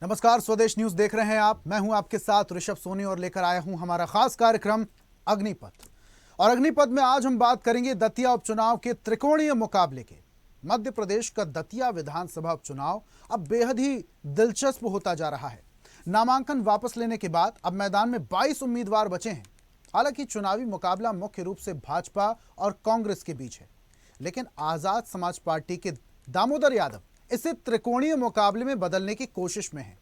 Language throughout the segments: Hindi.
नमस्कार, स्वदेश न्यूज देख रहे हैं आप। मैं हूं आपके साथ ऋषभ सोनी और लेकर आया हूं हमारा खास कार्यक्रम अग्निपथ। और अग्निपथ में आज हम बात करेंगे दतिया उपचुनाव के त्रिकोणीय मुकाबले के। मध्य प्रदेश का दतिया विधानसभा उपचुनाव अब बेहद ही दिलचस्प होता जा रहा है। नामांकन वापस लेने के बाद अब मैदान में 22 उम्मीदवार बचे हैं। हालांकि चुनावी मुकाबला मुख्य रूप से भाजपा और कांग्रेस के बीच है, लेकिन आजाद समाज पार्टी के दामोदर यादव इसे त्रिकोणीय मुकाबले में बदलने की कोशिश में है।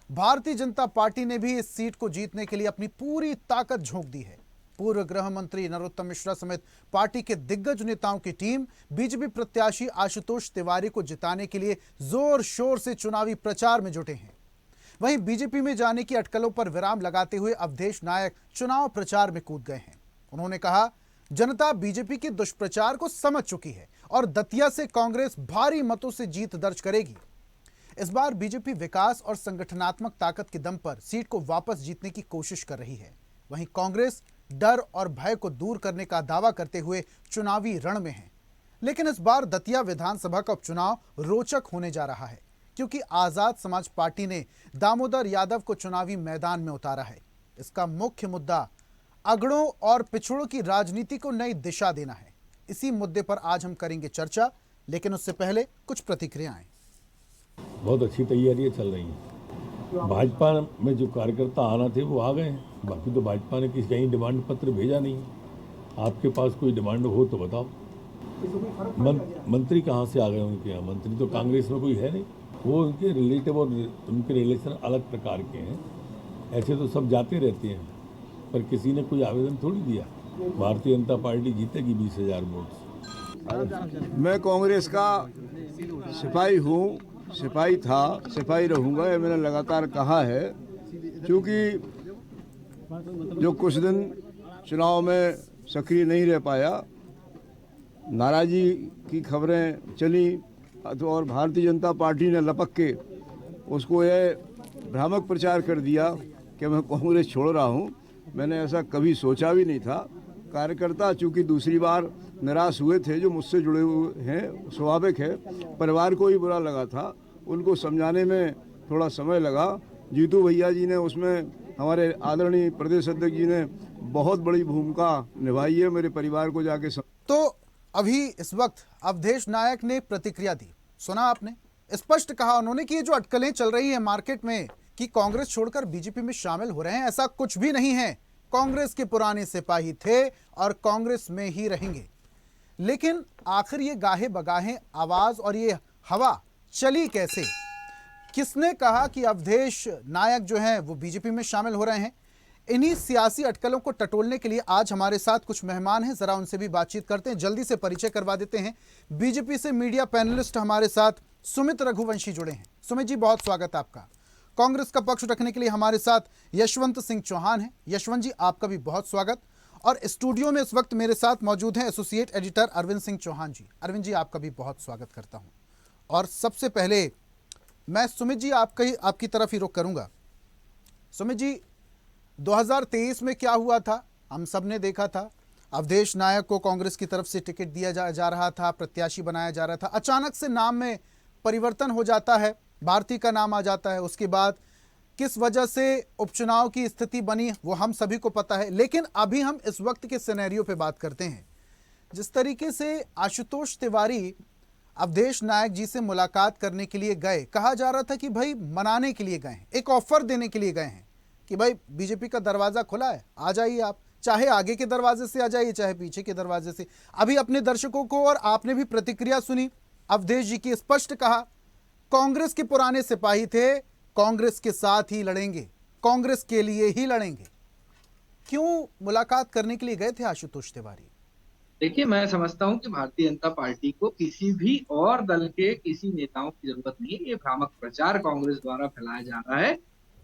भारतीय जनता पार्टी ने भी इस सीट को जीतने के लिए अपनी पूरी ताकत झोंक दी है। पूर्व गृह मंत्री नरोत्तम मिश्रा समेत पार्टी के दिग्गज नेताओं की टीम बीजेपी प्रत्याशी आशुतोष तिवारी को जिताने के लिए जोर शोर से चुनावी प्रचार में जुटे हैं। वहीं बीजेपी में जाने की अटकलों पर विराम लगाते हुए अवधेश नायक चुनाव प्रचार में कूद गए हैं। उन्होंने कहा, जनता बीजेपी के दुष्प्रचार को समझ चुकी है और दतिया से कांग्रेस भारी मतों से जीत दर्ज करेगी। इस बार बीजेपी विकास और संगठनात्मक ताकत के दम पर सीट को वापस जीतने की कोशिश कर रही है। वहीं कांग्रेस डर और भय को दूर करने का दावा करते हुए चुनावी रण में है। लेकिन इस बार दतिया विधानसभा का उपचुनाव रोचक होने जा रहा है, क्योंकि आजाद समाज पार्टी ने दामोदर यादव को चुनावी मैदान में उतारा है। इसका मुख्य मुद्दा अगड़ों और पिछड़ों की राजनीति को नई दिशा देना है। इसी मुद्दे पर आज हम करेंगे चर्चा, लेकिन उससे पहले कुछ प्रतिक्रियाएं। बहुत अच्छी तैयारियां चल रही हैं। भाजपा में जो कार्यकर्ता आना थे वो आ गए हैं, बाकी तो भाजपा ने किसी कहीं डिमांड पत्र भेजा नहीं है। आपके पास कोई डिमांड हो तो बताओ। मंत्री कहाँ से आ गए उनके यहाँ? मंत्री तो कांग्रेस में कोई है नहीं। वो उनके रिलेटिव और उनके रिलेशन अलग प्रकार के हैं। ऐसे तो सब जाते रहते हैं, पर किसी ने कोई आवेदन थोड़ी दिया। भारतीय जनता पार्टी जीतेगी 20,000 वोट से। मैं कांग्रेस का सिपाही हूँ, सिपाही था, सिपाही रहूँगा, ये मैंने लगातार कहा है। क्योंकि जो कुछ दिन चुनाव में सक्रिय नहीं रह पाया, नाराज़गी की खबरें चली और भारतीय जनता पार्टी ने लपक के उसको ये भ्रामक प्रचार कर दिया कि मैं कांग्रेस छोड़ रहा हूँ। मैंने ऐसा कभी सोचा भी नहीं था। कार्यकर्ता चूँकि दूसरी बार निराश हुए थे, जो मुझसे जुड़े हुए हैं, स्वाभाविक है। परिवार को भी बुरा लगा था, उनको समझाने में थोड़ा समय लगा। जीतू भैया जी ने उसमें, हमारे आदरणीय प्रदेश अध्यक्ष जी ने बहुत बड़ी भूमिका निभाई है मेरे परिवार को जाके तो अभी इस वक्त अवधेश नायक ने प्रतिक्रिया दी, सुना आपने। स्पष्ट कहा उन्होंने कि ये जो अटकलें चल रही है मार्केट में कि कांग्रेस छोड़कर बीजेपी में शामिल हो रहे हैं, ऐसा कुछ भी नहीं है। कांग्रेस के पुराने सिपाही थे और कांग्रेस में ही रहेंगे। लेकिन आखिर ये गाहे बगाहे आवाज और ये हवा चली कैसे? किसने कहा कि अवधेश नायक जो हैं वो बीजेपी में शामिल हो रहे हैं? इन्हीं सियासी अटकलों को टटोलने के लिए आज हमारे साथ कुछ मेहमान हैं, जरा उनसे भी बातचीत करते हैं। जल्दी से परिचय करवा देते हैं। बीजेपी से मीडिया पैनलिस्ट हमारे साथ सुमित रघुवंशी जुड़े हैं। सुमित जी, बहुत स्वागत आपका। कांग्रेस का पक्ष रखने के लिए हमारे साथ यशवंत सिंह चौहान हैं। यशवंत जी, आपका भी बहुत स्वागत। और स्टूडियो में इस वक्त मेरे साथ मौजूद हैं एसोसिएट एडिटर अरविंद सिंह चौहान जी। अरविंद जी, आपका भी बहुत स्वागत करता हूं। और सबसे पहले मैं सुमित जी आपकी तरफ ही रुख करूंगा। सुमित जी, 2023 में क्या हुआ था हम सब ने देखा था। अवधेश नायक को कांग्रेस की तरफ से टिकट दिया जा रहा था, प्रत्याशी बनाया जा रहा था। अचानक से नाम में परिवर्तन हो जाता है, भारती का नाम आ जाता है। उसके बाद किस वजह से उपचुनाव की स्थिति बनी वो हम सभी को पता है। लेकिन अभी हम इस वक्त के सिनेरियो पे बात करते हैं। जिस तरीके से आशुतोष तिवारी अवधेश नायक जी से मुलाकात करने के लिए गए, कहा जा रहा था कि भाई मनाने के लिए गए हैं, एक ऑफर देने के लिए गए हैं कि भाई बीजेपी का दरवाजा खुला है, आ जाइए आप, चाहे आगे के दरवाजे से आ जाइए चाहे पीछे के दरवाजे से। अभी अपने दर्शकों को, और आपने भी प्रतिक्रिया सुनी अवधेश जी की, स्पष्ट कहा कांग्रेस के पुराने सिपाही थे, कांग्रेस के साथ ही लड़ेंगे, कांग्रेस के लिए ही लड़ेंगे। क्यों मुलाकात करने के लिए गए थे आशुतोष तिवारी? देखिए, मैं समझता हूं कि भारतीय जनता पार्टी को किसी भी और दल के किसी नेताओं की जरूरत नहीं है। ये भ्रामक प्रचार कांग्रेस द्वारा फैलाया जा रहा है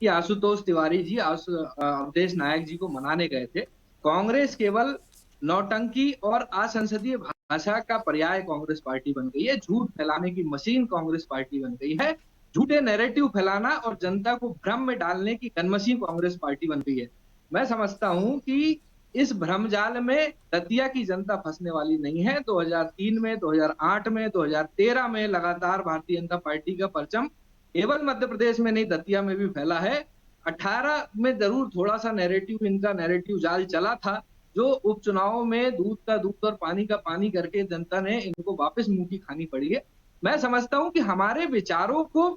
कि आशुतोष तिवारी जी अवधेश नायक जी को मनाने गए थे। कांग्रेस केवल नौटंकी और असंसदीय भाषा का पर्याय कांग्रेस पार्टी बन गई है। झूठ फैलाने की मशीन कांग्रेस पार्टी बन गई है। झूठे नैरेटिव फैलाना और जनता को भ्रम में डालने की गनमशीन कांग्रेस पार्टी बन गई है। मैं समझता हूं कि इस भ्रमजाल में दतिया की जनता फंसने वाली नहीं है। 2003 में, 2008 में, 2013 में लगातार भारतीय जनता पार्टी का परचम केवल मध्य प्रदेश में नहीं, दतिया में भी फैला है। 18 में जरूर थोड़ा सा इनका नैरेटिव जाल चला था, जो उपचुनावों में दूध का दूध और पानी का पानी करके जनता ने इनको वापस मुंह की खानी पड़ी है। मैं समझता हूं कि हमारे विचारों को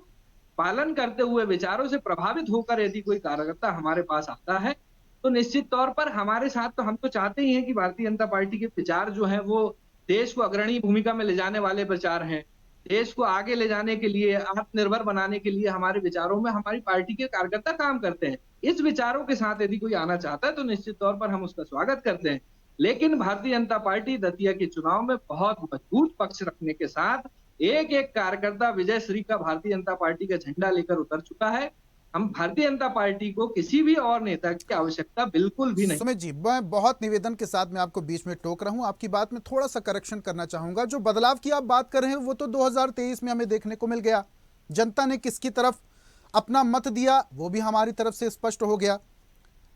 पालन करते हुए, विचारों से प्रभावित होकर यदि कोई कार्यकर्ता हमारे पास आता है, तो निश्चित तौर पर हमारे साथ, तो हम तो चाहते ही हैं कि भारतीय जनता पार्टी के विचार जो हैं वो देश को अग्रणी भूमिका में ले जाने वाले विचार हैं। देश को आगे ले जाने के लिए, आत्मनिर्भर बनाने के लिए हमारे विचारों में हमारी पार्टी के कार्यकर्ता काम करते हैं। इस विचारों के साथ यदि कोई आना चाहता है तो निश्चित तौर पर हम उसका स्वागत करते हैं। लेकिन भारतीय जनता पार्टी दतिया के चुनाव में बहुत मजबूत पक्ष रखने के साथ एक एक कार्यकर्ता विजय श्री का भारतीय जनता पार्टी का झंडा लेकर उतर चुका है। हम भारतीय जनता पार्टी को किसी भी और नेता की आवश्यकता बिल्कुल भी नहीं। सुमित जी, मैं बहुत निवेदन के साथ मैं आपको बीच में टोक रहा हूं, आपकी बात में थोड़ा सा करेक्शन करना चाहूंगा। जो बदलाव की आप बात कर रहे हैं वो तो 2023 में हमें देखने को मिल गया। जनता ने किसकी तरफ अपना मत दिया वो भी हमारी तरफ से स्पष्ट हो गया।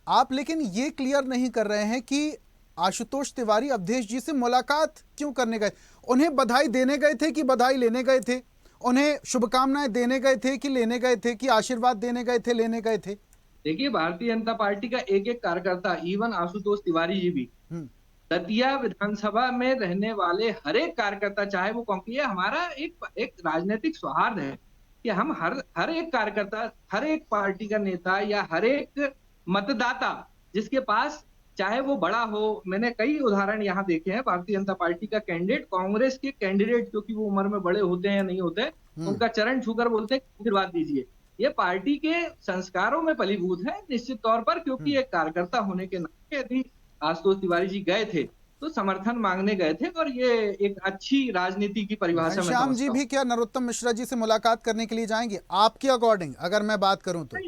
आप लेकिन ये क्लियर नहीं कर रहे हैं कि आशुतोष तिवारी अवधेश जी से मुलाकात क्यों करने गए। उन्हें बधाई देने गए थे कि बधाई लेने गए थे? उन्हें शुभकामनाएं देने गए थे कि लेने गए थे, कि आशीर्वाद देने गए थे, लेने गए थे? देखिए, भारतीय जनता पार्टी का एक एक कार्यकर्ता, इवन आशुतोष तिवारी जी भी, दतिया विधानसभा में रहने वाले हर एक कार्यकर्ता, चाहे वो ये हमारा एक राजनीतिक सौहार्द है कि हम हर एक कार्यकर्ता, हर एक पार्टी का नेता या हर एक मतदाता जिसके पास, चाहे वो बड़ा हो, मैंने कई उदाहरण यहाँ देखे हैं, भारतीय जनता पार्टी का कैंडिडेट कांग्रेस के कैंडिडेट, क्योंकि वो उम्र में बड़े होते हैं या नहीं होते, उनका चरण छूकर बोलते हैं आशीर्वाद दीजिए। ये पार्टी के संस्कारों में फलीभूत है निश्चित तौर पर, क्योंकि एक कार्यकर्ता होने के नाते यदि आशुतोष तिवारी जी गए थे तो समर्थन मांगने गए थे, और ये एक अच्छी राजनीति की परिभाषा में श्याम जी भी क्या नरोत्तम मिश्रा जी से मुलाकात करने के लिए जाएंगे आपके अकॉर्डिंग, अगर मैं बात करूं तो?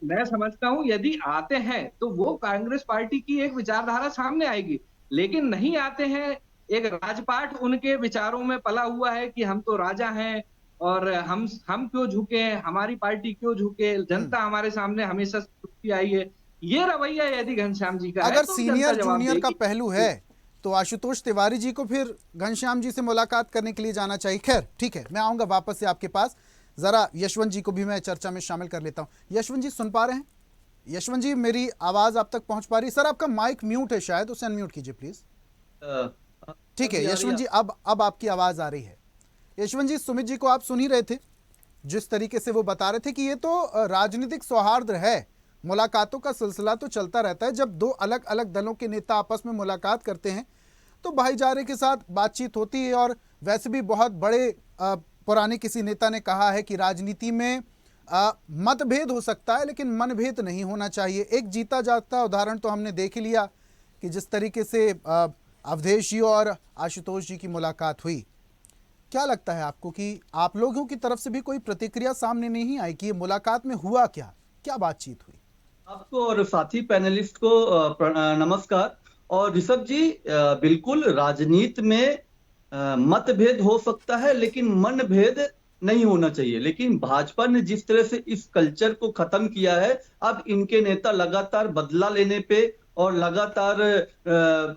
मैं समझता हूं यदि आते हैं तो वो कांग्रेस पार्टी की एक विचारधारा सामने आएगी, लेकिन नहीं आते हैं, एक राजपाट उनके विचारों में पला हुआ है कि हम तो राजा हैं और हम क्यों झुके, हमारी पार्टी क्यों झुके, जनता हमारे सामने हमेशा झुकती आई है। ये रवैया यदि घनश्याम जी का अगर है तो सीनियर जूनियर का पहलू है तो आशुतोष तिवारी जी को फिर घनश्याम जी से मुलाकात करने के लिए जाना चाहिए। खैर ठीक है, मैं आऊंगा वापस से आपके पास। जरा यशवंत जी को भी मैं चर्चा में शामिल कर लेता हूं। यशवंत जी सुन पा रहे हैं? यशवंत जी, मेरी आवाज आप तक पहुंच पा रही है? सर आपका माइक म्यूट है शायद, उसे अनम्यूट कीजिए प्लीज। ठीक है यशवंत जी, अब आपकी आवाज आ रही है। यशवंत जी, सुमित जी को आप सुन ही रहे थे, जिस तरीके से वो बता रहे थे कि ये तो राजनीतिक सौहार्द है, मुलाकातों का सिलसिला तो चलता रहता है। जब दो अलग अलग दलों के नेता आपस में मुलाकात करते हैं तो भाईचारे के साथ बातचीत होती है। और वैसे भी बहुत बड़े पुराने किसी नेता ने कहा है कि राजनीति में मतभेद हो सकता है लेकिन मनभेद नहीं होना चाहिए। एक जीता जागता उदाहरण तो हमने देख ही लिया कि जिस तरीके से अवधेश जी और आशुतोष जी की मुलाकात हुई। क्या लगता है आपको कि आप लोगों की तरफ से भी कोई प्रतिक्रिया सामने नहीं आई कि ये मुलाकात में हुआ क्या, क्या बातचीत हुई? आपको और साथी पैनलिस्ट को नमस्कार। और ऋषभ जी, बिल्कुल राजनीति में मतभेद हो सकता है लेकिन मनभेद नहीं होना चाहिए। लेकिन भाजपा ने जिस तरह से इस कल्चर को खत्म किया है, अब इनके नेता लगातार बदला लेने पे और लगातार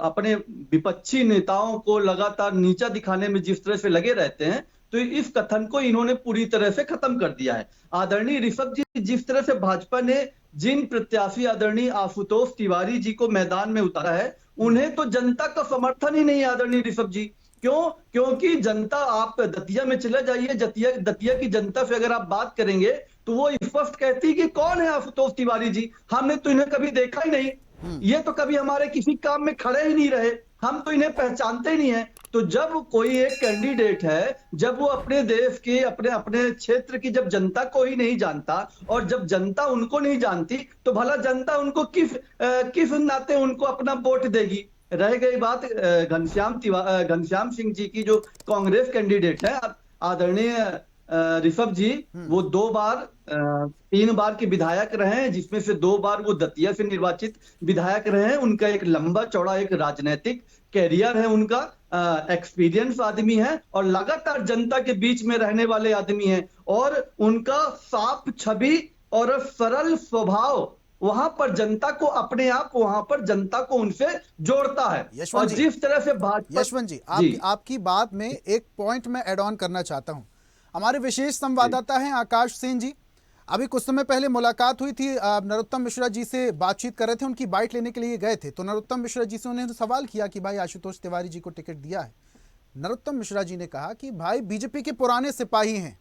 अपने विपक्षी नेताओं को लगातार नीचा दिखाने में जिस तरह से लगे रहते हैं, तो इस कथन को इन्होंने पूरी तरह से खत्म कर दिया है। आदरणीय ऋषभ जी, जिस तरह से भाजपा ने जिन प्रत्याशी आदरणीय आशुतोष तिवारी जी को मैदान में उतारा है, उन्हें तो जनता का समर्थन ही नहीं है आदरणीय ऋषभ जी। क्यों? क्योंकि जनता, आप दतिया में चले जाइए, दतिया की जनता से अगर आप बात करेंगे तो वो स्पष्ट कहती है कि कौन है आशुतोष तिवारी जी, हमने तो इन्हें कभी देखा ही नहीं, ये तो कभी हमारे किसी काम में खड़े ही नहीं रहे, हम तो इन्हें पहचानते ही नहीं है। तो जब कोई एक कैंडिडेट है, जब वो अपने देश के अपने क्षेत्र की जब जनता को ही नहीं जानता और जब जनता उनको नहीं जानती, तो भला जनता उनको किस नाते उनको अपना वोट देगी। रह गई बात घनश्याम सिंह जी की, जो कांग्रेस कैंडिडेट है आदरणीय ऋषभ जी, वो 3 बार के विधायक रहे हैं, जिसमें से 2 बार वो दतिया से निर्वाचित विधायक रहे हैं। उनका एक लंबा चौड़ा एक राजनीतिक कैरियर है, उनका एक्सपीरियंस आदमी है और लगातार जनता के बीच में रहने वाले आदमी हैं। और उनका साफ छवि और सरल स्वभाव वहां पर जनता को अपने आप वहां पर जनता को उनसे जोड़ता है। और जिस तरह से भाजपा, यशवंत जी, आपकी बात में एक पॉइंट मैं ऐड ऑन करना चाहता हूं। हमारे विशेष संवाददाता हैं आकाश सेन जी। अभी कुछ समय पहले मुलाकात हुई थी, नरोत्तम मिश्रा जी से बातचीत कर रहे थे, उनकी बाइट लेने के लिए गए थे, तो नरोत्तम मिश्रा जी से उन्होंने सवाल किया कि भाई आशुतोष तिवारी जी को टिकट दिया है। नरोत्तम मिश्रा जी ने कहा कि भाई बीजेपी के पुराने सिपाही हैं,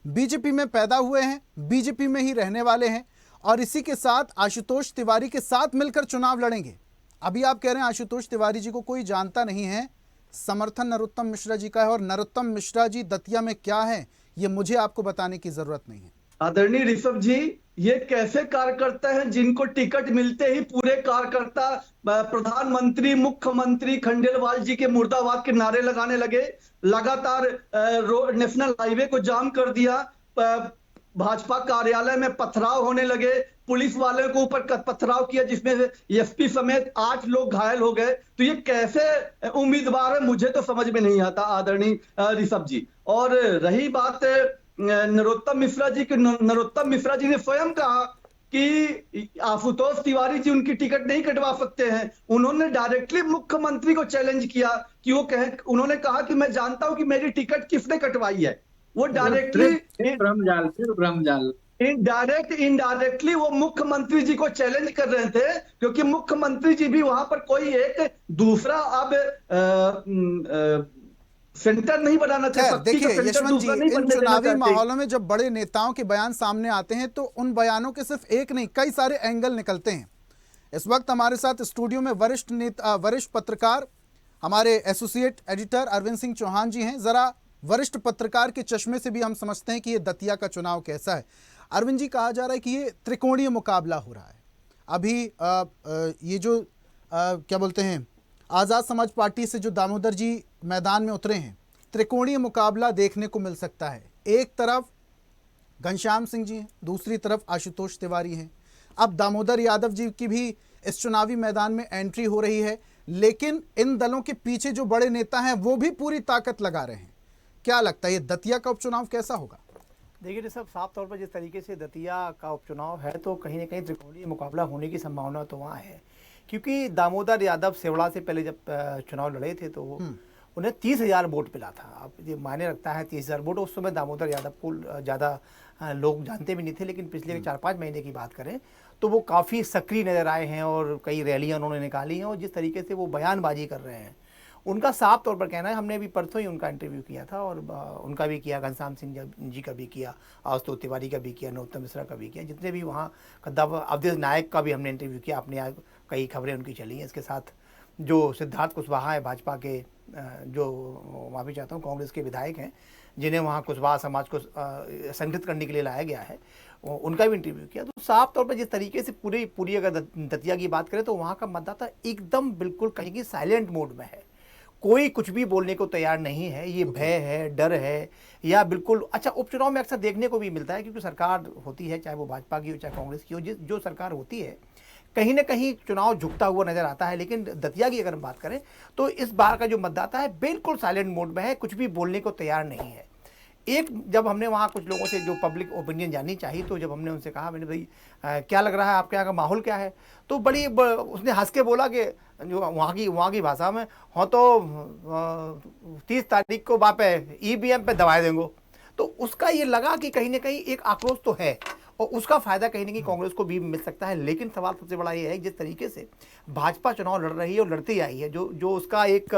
बीजेपी में पैदा हुए हैं, बीजेपी में ही रहने वाले हैं और इसी के साथ आशुतोष तिवारी के साथ मिलकर चुनाव लड़ेंगे। अभी आप कह रहे हैं आशुतोष तिवारी जी को कोई जानता नहीं है, समर्थन नरोत्तम मिश्रा जी का है और नरोत्तम मिश्रा जी दतिया में क्या है ये मुझे आपको बताने की जरूरत नहीं है। आदरणीय ऋषभ जी, ये कैसे कार्यकर्ता हैं जिनको टिकट मिलते ही पूरे कार्यकर्ता प्रधानमंत्री, मुख्यमंत्री खंडेलवाल जी के मुर्दाबाद के नारे लगाने लगे, लगातार नेशनल हाईवे को जाम कर दिया, भाजपा कार्यालय में पथराव होने लगे, पुलिस वाले को ऊपर पथराव किया जिसमें एसपी समेत 8 लोग घायल हो गए। तो ये कैसे उम्मीदवार है, मुझे तो समझ में नहीं आता आदरणीय ऋषभ जी। और रही बात नरोत्तम मिश्रा जी की, नरोत्तम मिश्रा जी ने स्वयं कहा कि आशुतोष तिवारी जी उनकी टिकट नहीं कटवा सकते हैं। उन्होंने डायरेक्टली मुख्यमंत्री को चैलेंज किया कि उन्होंने कहा कि मैं जानता हूं कि मेरी टिकट किसने कटवाई है। वो डायरेक्टली ब्रह्मजाल इनडायरेक्टली वो मुख्यमंत्री जी को चैलेंज कर रहे थे, क्योंकि मुख्यमंत्री जी भी वहां पर कोई एक दूसरा अब सेंटर नहीं बनाना चाहते। देखिए यशवंत जी, इन चुनावी माहौलों में जब बड़े नेताओं के बयान सामने आते हैं तो उन बयानों के सिर्फ एक नहीं कई सारे एंगल निकलते हैं। इस वक्त हमारे साथ स्टूडियो में वरिष्ठ पत्रकार, हमारे एसोसिएट एडिटर अरविंद सिंह चौहान जी हैं। जरा वरिष्ठ पत्रकार के चश्मे से भी हम समझते हैं कि ये दतिया का चुनाव कैसा है। अरविंद जी, कहा जा रहा है कि ये त्रिकोणीय मुकाबला हो रहा है। अभी ये जो क्या बोलते हैं, आज़ाद समाज पार्टी से जो दामोदर जी मैदान में उतरे हैं, त्रिकोणीय मुकाबला देखने को मिल सकता है। एक तरफ घनश्याम सिंह जी हैं, दूसरी तरफ आशुतोष तिवारी हैं। अब दामोदर यादव जी की भी इस चुनावी मैदान में एंट्री हो रही है, लेकिन इन दलों के पीछे जो बड़े नेता हैं वो भी पूरी ताकत लगा रहे हैं। क्या लगता है ये दतिया का उपचुनाव कैसा होगा? देखिए सब साफ तौर पर जिस तरीके से दतिया का उपचुनाव है तो कहीं ना कहीं त्रिकोणीय मुकाबला होने की संभावना तो वहाँ है, क्योंकि दामोदर यादव सेवड़ा से पहले जब चुनाव लड़े थे तो उन्हें 30,000 वोट मिला था। अब ये मायने रखता है 30,000 वोट। उस समय दामोदर यादव को ज़्यादा लोग जानते भी नहीं थे, लेकिन पिछले 4-5 महीने की बात करें तो वो काफ़ी सक्रिय नज़र आए हैं और कई रैलियाँ उन्होंने निकाली हैं। और जिस तरीके से वो बयानबाजी कर रहे हैं, उनका साफ तौर पर कहना है, हमने अभी परसों ही उनका इंटरव्यू किया था और उनका भी किया, घनश्याम सिंह जी का भी किया, आशुतोष तिवारी का भी किया, नरोत्तम मिश्रा का भी किया, जितने भी वहाँ अवधेश नायक का भी हमने इंटरव्यू किया, अपने कई खबरें उनकी चली हैं। इसके साथ जो सिद्धार्थ कुशवाहा है भाजपा के, जो माफ़ी चाहता हूँ कांग्रेस के विधायक हैं, जिन्हें वहाँ कुशवाहा समाज को संगठित करने के लिए लाया गया है, उनका भी इंटरव्यू किया। तो साफ तौर पर जिस तरीके से पूरी अगर दतिया की बात करें तो वहाँ का मतदाता एकदम बिल्कुल कहीं की साइलेंट मोड में है। कोई कुछ भी बोलने को तैयार नहीं है। ये भय है, डर है, या बिल्कुल अच्छा उपचुनाव में अक्सर देखने को भी मिलता है, क्योंकि सरकार होती है, चाहे वो भाजपा की हो चाहे कांग्रेस की हो, जो सरकार होती है कहीं ना कहीं चुनाव झुकता हुआ नजर आता है। लेकिन दतिया की अगर हम बात करें तो इस बार का जो मतदाता है बिल्कुल साइलेंट मोड में है, कुछ भी बोलने को तैयार नहीं है। एक जब हमने वहाँ कुछ लोगों से जो पब्लिक ओपिनियन जाननी चाहिए, तो जब हमने उनसे कहा, मैंने भाई क्या लग रहा है आपके यहाँ का माहौल क्या है, तो उसने हंस के बोला कि जो वहाँ की भाषा में हो तो 30 तारीख को वापे EVM पे दबाए देंगे। तो उसका ये लगा कि कहीं ना कहीं एक आक्रोश तो है और उसका फायदा कहीं ना कहीं कांग्रेस को भी मिल सकता है। लेकिन सवाल सबसे बड़ा ये है जिस तरीके से भाजपा चुनाव लड़ रही है और लड़ती आई है, जो उसका एक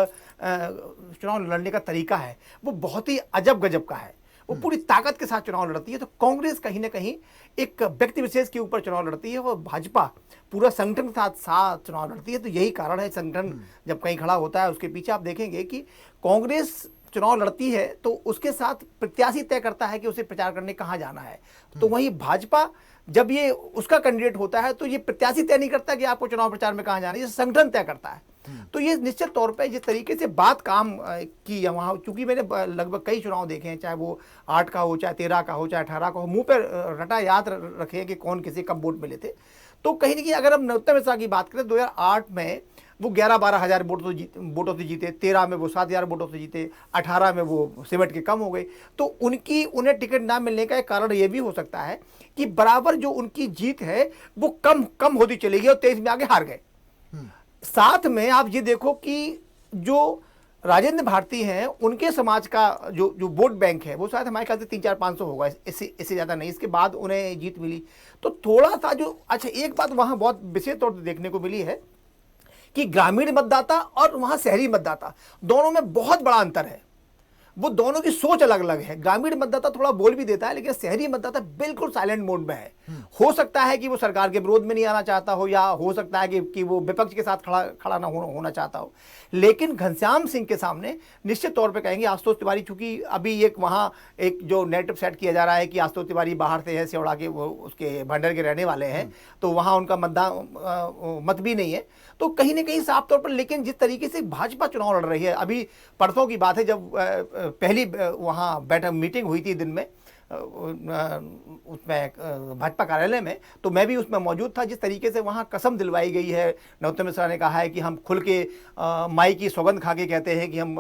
चुनाव लड़ने का तरीका है वो बहुत ही अजब गजब का है। वो पूरी ताकत के साथ चुनाव लड़ती है। तो कांग्रेस कहीं ना कहीं एक व्यक्ति विशेष के ऊपर चुनाव लड़ती है और भाजपा पूरा संगठन के साथ चुनाव लड़ती है। तो यही कारण है, संगठन जब कहीं खड़ा होता है उसके पीछे आप देखेंगे कि कांग्रेस चुनाव लड़ती है तो उसके साथ प्रत्याशी तय करता है कि उसे प्रचार करने कहाँ जाना है। तो वहीं भाजपा जब ये उसका कैंडिडेट होता है तो ये प्रत्याशी तय नहीं करता कि आपको चुनाव प्रचार में कहाँ जाना है, ये संगठन तय करता है। तो ये निश्चित तौर पे जिस तरीके से बात काम की वहाँ, चूंकि मैंने लगभग कई चुनाव देखे हैं, चाहे वो 8 का हो, चाहे 13 का हो, चाहे 18 का हो, मुंह पर रटा याद रखे कि कौन किसी कब वोट मिले थे। तो कहीं ना कहीं अगर हम नरोत्तम मिश्रा की बात करें, 2008 में वो 11-12 हज़ार वोटों से जीते, 13 में वो 7,000 वोटों से जीते, 18 में वो सिमट के कम हो गए। तो उन्हें टिकट ना मिलने का एक कारण ये भी हो सकता है कि बराबर जो उनकी जीत है वो कम होती चली गई और 23 में आगे हार गए। साथ में आप ये देखो कि जो राजेंद्र भारती हैं, उनके समाज का जो जो वोट बैंक है वो शायद हमारे ख्याल से 300-400 होगा, इससे ज़्यादा नहीं। इसके बाद उन्हें जीत मिली तो थोड़ा सा जो अच्छा एक बात वहाँ बहुत विशेष तौर पर देखने को मिली है कि ग्रामीण मतदाता और वहाँ शहरी मतदाता दोनों में बहुत बड़ा अंतर है। वो दोनों की सोच अलग अलग है। ग्रामीण मतदाता थोड़ा बोल भी देता है, लेकिन शहरी मतदाता बिल्कुल साइलेंट मोड में है। हो सकता है कि वो सरकार के विरोध में नहीं आना चाहता हो, या हो सकता है कि वो विपक्ष के साथ खड़ा ना होना चाहता हो, लेकिन घनश्याम सिंह के सामने निश्चित तौर पे कहेंगे आशुतोष तिवारी, चूंकि अभी एक वहाँ एक जो नेरेटिव सेट किया जा रहा है कि आशुतोष तिवारी बाहर से है, सेवड़ा के, वो उसके भंडर के रहने वाले हैं, तो वहाँ उनका मत भी नहीं है, तो कहीं ना कहीं साफ तौर पर। लेकिन जिस तरीके से भाजपा चुनाव लड़ रही है, अभी परसों की बात है जब पहली वहाँ बैठक मीटिंग हुई थी दिन में उसमें भाजपा कार्यालय में, तो मैं भी उसमें मौजूद था। जिस तरीके से वहाँ कसम दिलवाई गई है, नरोत्तम मिश्रा ने कहा है कि हम खुल के माई की सौगंध खा के कहते हैं कि हम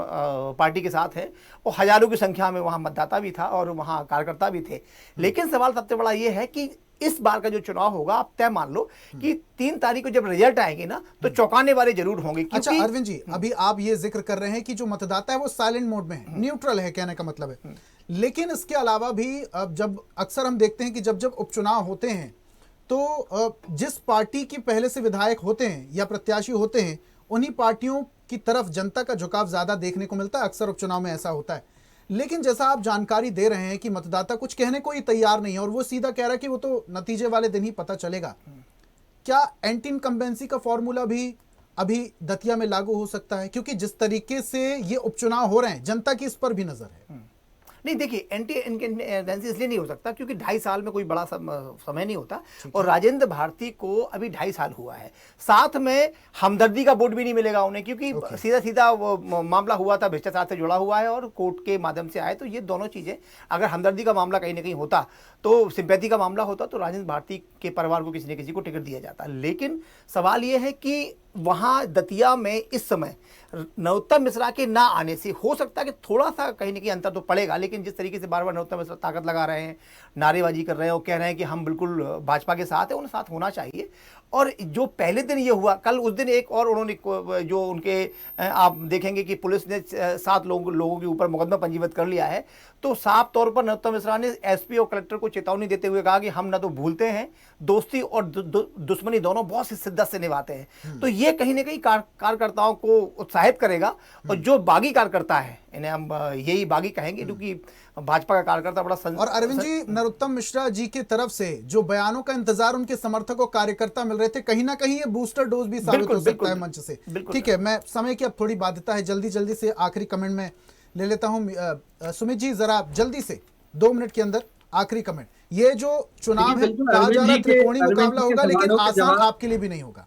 पार्टी के साथ हैं, और हजारों की संख्या में वहाँ मतदाता भी था और वहाँ कार्यकर्ता भी थे। लेकिन सवाल सबसे बड़ा ये है कि इस बार का जो चुनाव होगा, आप तय मान लो कि 3 तारीख को जब रिजल्ट आएंगे ना, तो चौंकाने वाले जरूर होंगे। अच्छा अरविंद जी, अभी आप ये जिक्र कर रहे हैं कि जो मतदाता है वो साइलेंट मोड में है, न्यूट्रल है, कहने का मतलब है। लेकिन इसके अलावा भी जब अक्सर हम देखते हैं कि जब जब उपचुनाव होते हैं तो जिस पार्टी की पहले से विधायक होते हैं या प्रत्याशी होते हैं, उन्हीं पार्टियों की तरफ जनता का झुकाव ज्यादा देखने को मिलता है। अक्सर उपचुनाव में ऐसा होता है। लेकिन जैसा आप जानकारी दे रहे हैं कि मतदाता कुछ कहने को ही तैयार नहीं है और वो सीधा कह रहा है कि वो तो नतीजे वाले दिन ही पता चलेगा। क्या एंटी इनकम्बेंसी का फॉर्मूला भी अभी दतिया में लागू हो सकता है? क्योंकि जिस तरीके से ये उपचुनाव हो रहे हैं, जनता की इस पर भी नजर है। नहीं, देखिए, एंटी इनकम्बेंसी इसलिए नहीं हो सकता क्योंकि 2.5 साल में कोई बड़ा समय नहीं होता, और राजेंद्र भारती को अभी 2.5 साल हुआ है। साथ में हमदर्दी का वोट भी नहीं मिलेगा उन्हें, क्योंकि सीधा सीधा वो मामला हुआ था, भ्रष्टाचार से जुड़ा हुआ है और कोर्ट के माध्यम से आए। तो ये दोनों चीज़ें, अगर हमदर्दी का मामला कहीं ना कहीं होता, तो सिंपैथी का मामला होता, तो राजेंद्र भारती के परिवार को किसी न किसी को टिकट दिया जाता। लेकिन सवाल ये है कि वहाँ दतिया में इस समय नरोत्तम मिश्रा के ना आने से हो सकता है कि थोड़ा सा कहीं ना कहीं अंतर तो पड़ेगा। लेकिन जिस तरीके से बार बार नरोत्तम मिश्रा ताकत लगा रहे हैं, नारेबाजी कर रहे हैं और कह रहे हैं कि हम बिल्कुल भाजपा के साथ हैं, उन्हें साथ होना चाहिए। और जो पहले दिन ये हुआ, कल उस दिन एक और उन्होंने जो उनके आप देखेंगे कि पुलिस ने 7 लोगों के ऊपर मुकदमा पंजीबद्ध कर लिया है। तो साफ तौर पर नरोत्तम मिश्रा ने एसपी और कलेक्टर को चेतावनी देते हुए कहा कि हम ना तो भूलते हैं, दोस्ती और दुश्मनी दोनों बहुत शिद्दत से निभाते हैं। तो ये कहीं ना कहीं कार्यकर्ताओं को उत्साहित करेगा। और जो बागी कार्यकर्ता है, इन्हें हम यही बागी कहेंगे, क्योंकि भाजपा का कार्यकर्ता बड़ा और अरविंद जी, नरोत्तम मिश्रा जी की तरफ से जो बयानों का इंतजार उनके समर्थक और कार्यकर्ता मिल रहे थे, कहीं ना कहीं ये बूस्टर डोज भी साबित हो सकता है मंच से। ठीक है, मैं समय की अब थोड़ी बाध्यता है, जल्दी से आखिरी कमेंट में ले लेता हूं। सुमित जी, जरा जल्दी से 2 मिनट के अंदर आखिरी कमेंट। ये जो चुनाव है, कहा जा रहा है त्रिकोणीय मुकाबला होगा, लेकिन आसान आपके लिए भी नहीं होगा।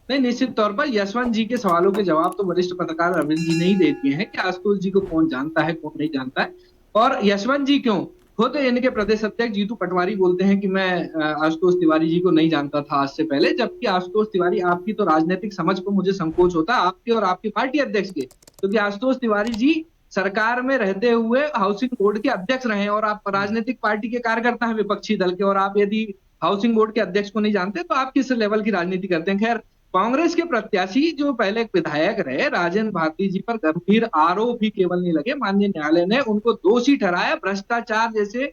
नहीं, निश्चित तौर पर यशवंत जी के सवालों के जवाब तो वरिष्ठ पत्रकार अरविंद जी ने ही दे दिए हैं कि आशुतोष जी को कौन जानता है, कौन नहीं जानता है। और यशवंत जी क्यों, खुद इनके प्रदेश अध्यक्ष जीतू पटवारी बोलते हैं कि मैं आशुतोष तिवारी जी को नहीं जानता था आज से पहले, जबकि आशुतोष तिवारी, आपकी तो राजनीतिक समझ को मुझे संकोच होता है, आपके और आपकी पार्टी अध्यक्ष के, क्योंकि आशुतोष तिवारी जी सरकार में रहते हुए हाउसिंग बोर्ड के अध्यक्ष रहे हैं और आप राजनीतिक पार्टी के कार्यकर्ता हैं विपक्षी दल के, और आप यदि हाउसिंग बोर्ड के अध्यक्ष को नहीं जानते तो आप किस लेवल की राजनीति करते हैं। खैर, कांग्रेस के प्रत्याशी जो पहले विधायक रहे राजेंद्र भारती जी पर गंभीर आरोप ही केवल नहीं लगे, माननीय न्यायालय ने उनको दोषी ठहराया भ्रष्टाचार जैसे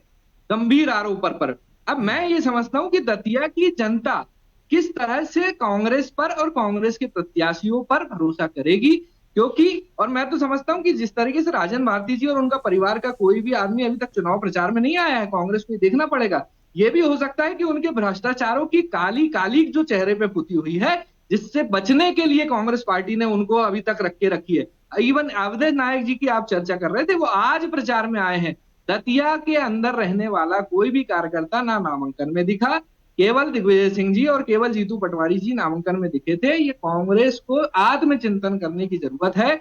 गंभीर आरोपों पर। अब मैं ये समझता हूं कि दतिया की जनता किस तरह से कांग्रेस पर और कांग्रेस के प्रत्याशियों पर भरोसा करेगी, क्योंकि और मैं तो समझता हूं कि जिस तरीके से राजेंद्र भारती जी और उनका परिवार का कोई भी आदमी अभी तक चुनाव प्रचार में नहीं आया है, कांग्रेस को देखना पड़ेगा। यह भी हो सकता है कि उनके भ्रष्टाचारों की काली काली जो चेहरे पे पुती हुई है, जिससे बचने के लिए कांग्रेस पार्टी ने उनको अभी तक रख के रखी है। इवन अवधेश नायक जी की आप चर्चा कर रहे थे, वो आज प्रचार में आए हैं। दतिया के अंदर रहने वाला कोई भी कार्यकर्ता ना नामांकन में दिखा, केवल दिग्विजय सिंह जी और केवल जीतू पटवारी जी नामांकन में दिखे थे। ये कांग्रेस को आत्मचिंतन करने की जरूरत है।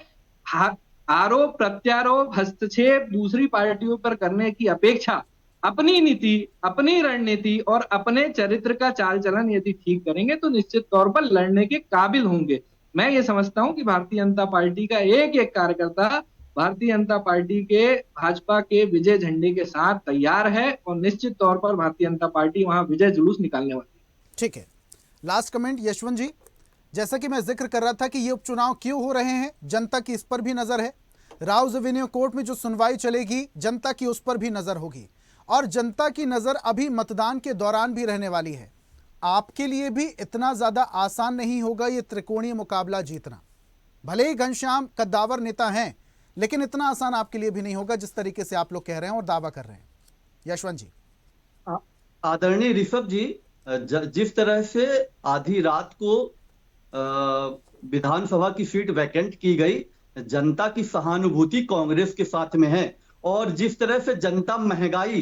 आरोप प्रत्यारोप हस्तक्षेप दूसरी पार्टियों पर करने की अपेक्षा अपनी नीति, अपनी रणनीति और अपने चरित्र का चाल चलन यदि ठीक करेंगे तो निश्चित तौर पर लड़ने के काबिल होंगे। मैं ये समझता हूं कि भारतीय जनता पार्टी का एक एक कार्यकर्ता भारतीय जनता पार्टी के भाजपा के विजय झंडे के साथ तैयार है और निश्चित तौर पर भारतीय जनता पार्टी वहां विजय जुलूस निकालने वाली है। ठीक है, लास्ट कमेंट यशवंत जी, जैसा कि मैं जिक्र कर रहा था कि ये उपचुनाव क्यों हो रहे हैं, जनता की इस पर भी नजर है। राउज एवेन्यू कोर्ट में जो सुनवाई चलेगी, जनता की उस पर भी नजर होगी, और जनता की नजर अभी मतदान के दौरान भी रहने वाली है। आपके लिए भी इतना ज्यादा आसान नहीं होगा ये त्रिकोणीय मुकाबला जीतना। भले ही घनश्याम कद्दावर नेता हैं, लेकिन इतना आसान आपके लिए भी नहीं होगा जिस तरीके से आप लोग कह रहे हैं और दावा कर रहे हैं। यशवंत जी। आदरणीय ऋषभ जी, जिस तरह से आधी रात को विधानसभा की सीट वैकेंट की गई, जनता की सहानुभूति कांग्रेस के साथ में है, और जिस तरह से जनता महंगाई,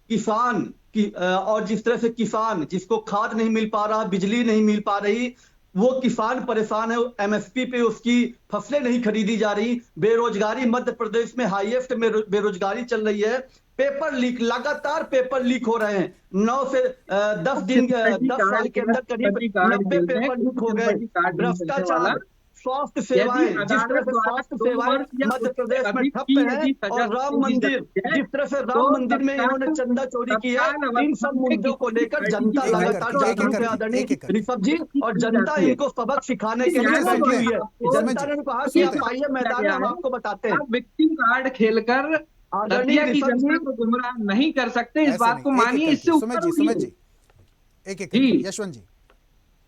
किसान की और जिस तरह से किसान जिसको खाद नहीं मिल पा रहा, बिजली नहीं मिल पा रही, वो किसान परेशान है, एमएसपी पे उसकी फसलें नहीं खरीदी जा रही, बेरोजगारी मध्य प्रदेश में हाईएस्ट में बेरोजगारी चल रही है, पेपर लीक, लगातार पेपर लीक हो रहे हैं। 9 से 10 साल के अंदर करीब 90 पेपर लीक हो गए। भ्रष्टाचार, स्वास्थ्य सेवाएं, जिस तरह से स्वास्थ्य सेवाएं मध्य प्रदेश में ठप है, और राम मंदिर, जिस तरह से राम मंदिर में इन्होंने चंदा चोरी की है, इन सब मुद्दों को लेकर जनता लगातार जागरूक है आदरणीय ऋषभ जी, और जनता इनको सबक सिखाने के लिए बैठी हुई है। जनता ने कहा कि आप आइए मैदान में, हम आपको बताते हैं। विक्टिम कार्ड खेलकर दतिया की जनता को गुमराह नहीं कर सकते, इस बात को मानिए। इससे ऊपर यशवंत जी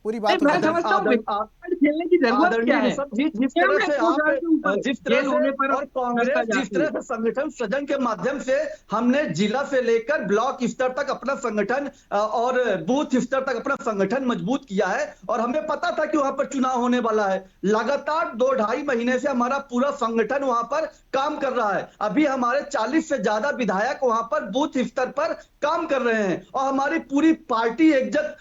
पूरी बात मैं समझता हूँ खेलने की जरूरत क्या है। जिस तरह से आप, जिस तरह से और कांग्रेस, जिस तरह से संगठन सृजन के माध्यम से हमने जिला से लेकर ब्लॉक स्तर तक अपना संगठन और बूथ स्तर तक अपना संगठन मजबूत किया है, और हमें पता था कि वहां पर चुनाव होने वाला है। लगातार 2-2.5 महीने से हमारा पूरा संगठन वहां पर काम कर रहा है। अभी हमारे 40 से ज्यादा विधायक वहां पर बूथ स्तर पर काम कर रहे हैं, और हमारी पूरी पार्टी एकजुट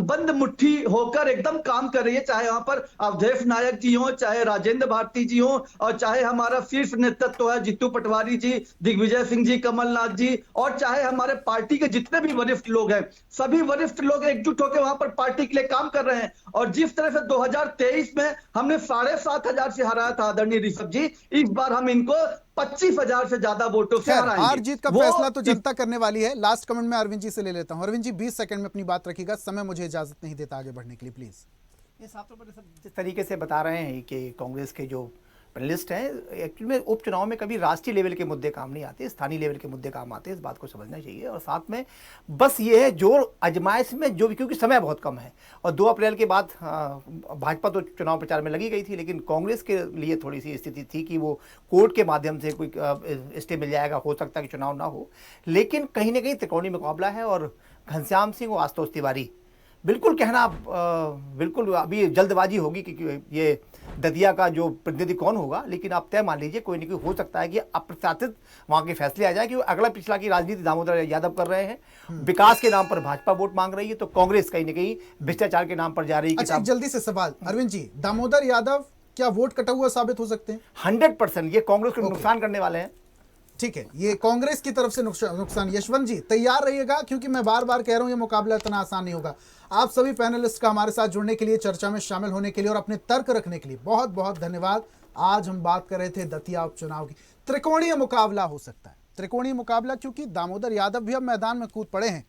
बंद मुट्ठी होकर एकदम काम कर रही है। चाहे वहां पर अवधेश नायक जी हो, चाहे राजेंद्र भारती जी हो, और चाहे हमारा शीर्ष नेतृत्व है जीतू पटवारी जी, दिग्विजय सिंह जी, कमलनाथ जी, और चाहे हमारे पार्टी के जितने भी वरिष्ठ लोग हैं, सभी वरिष्ठ लोग एकजुट होकर वहां पर पार्टी के लिए काम कर रहे हैं। और जिस तरह से 2023 में हमने 7,500 से हराया था आदरणीय ऋषभ जी, इस बार हम इनको 25,000 से ज्यादा वोटों से हराएंगे। हार जीत का फैसला तो जनता करने वाली है। लास्ट कमेंट में अरविंद जी से ले लेता हूं। अरविंद जी 20 सेकंड में अपनी बात रखिएगा, समय मुझे इजाजत नहीं देता आगे बढ़ने के लिए, प्लीज। ये साफ तौर पर जिस तरीके से बता रहे हैं कि कांग्रेस के जो पैनलिस्ट हैं, एक्चुअली में उपचुनाव में कभी राष्ट्रीय लेवल के मुद्दे काम नहीं आते, स्थानीय लेवल के मुद्दे काम आते हैं। इस बात को समझना चाहिए। और साथ में बस ये है जोर आजमाइश में जो भी, क्योंकि समय बहुत कम है, और 2 अप्रैल के बाद भाजपा तो चुनाव प्रचार में लगी गई थी, लेकिन कांग्रेस के लिए थोड़ी सी स्थिति थी कि वो कोर्ट के माध्यम से कोई स्टे मिल जाएगा, हो सकता है कि चुनाव ना हो। लेकिन कहीं ना कहीं त्रिकोणीय मुकाबला है, और घनश्याम सिंह और आशुतोष तिवारी, बिल्कुल कहना बिल्कुल अभी जल्दबाजी होगी कि ये दतिया का जो प्रतिनिधि कौन होगा, लेकिन आप तय मान लीजिए कोई न कोई हो सकता है कि अप्रत्याशित वहाँ के फैसले आ जाए, कि अगला पिछला की राजनीति दामोदर यादव कर रहे हैं। विकास के नाम पर भाजपा वोट मांग रही है, तो कांग्रेस कहीं न कहीं भ्रष्टाचार के नाम पर जा रही है। अच्छा, जल्दी से सवाल अरविंद जी, दामोदर यादव क्या वोट कटा हुआ साबित हो सकते हैं? 100% ये कांग्रेस को नुकसान करने वाले हैं। ठीक है, ये कांग्रेस की तरफ से नुकसान। यशवंत जी तैयार रहिएगा, क्योंकि मैं बार बार कह रहा हूं ये मुकाबला इतना आसान नहीं होगा। आप सभी पैनलिस्ट का हमारे साथ जुड़ने के लिए, चर्चा में शामिल होने के लिए और अपने तर्क रखने के लिए बहुत बहुत धन्यवाद। आज हम बात कर रहे थे दतिया उपचुनाव की। त्रिकोणीय मुकाबला हो सकता है, त्रिकोणीय मुकाबला, क्योंकि दामोदर यादव भी अब मैदान में कूद पड़े हैं।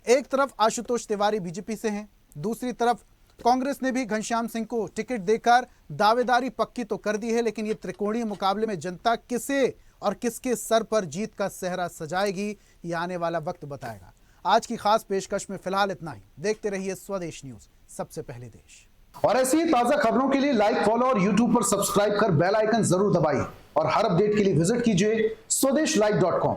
एक तरफ आशुतोष तिवारी बीजेपी से हैं, दूसरी तरफ कांग्रेस ने भी घनश्याम सिंह को टिकट देकर दावेदारी पक्की तो कर दी है। लेकिन ये त्रिकोणीय मुकाबले में जनता किसे और किसके सर पर जीत का सेहरा सजाएगी, ये आने वाला वक्त बताएगा। आज की खास पेशकश में फिलहाल इतना ही। देखते रहिए स्वदेश न्यूज, सबसे पहले देश। और ऐसी ही ताजा खबरों के लिए लाइक, फॉलो और यूट्यूब पर सब्सक्राइब कर बेल आइकन जरूर दबाइए, और हर अपडेट के लिए विजिट कीजिए स्वदेशलाइव.com।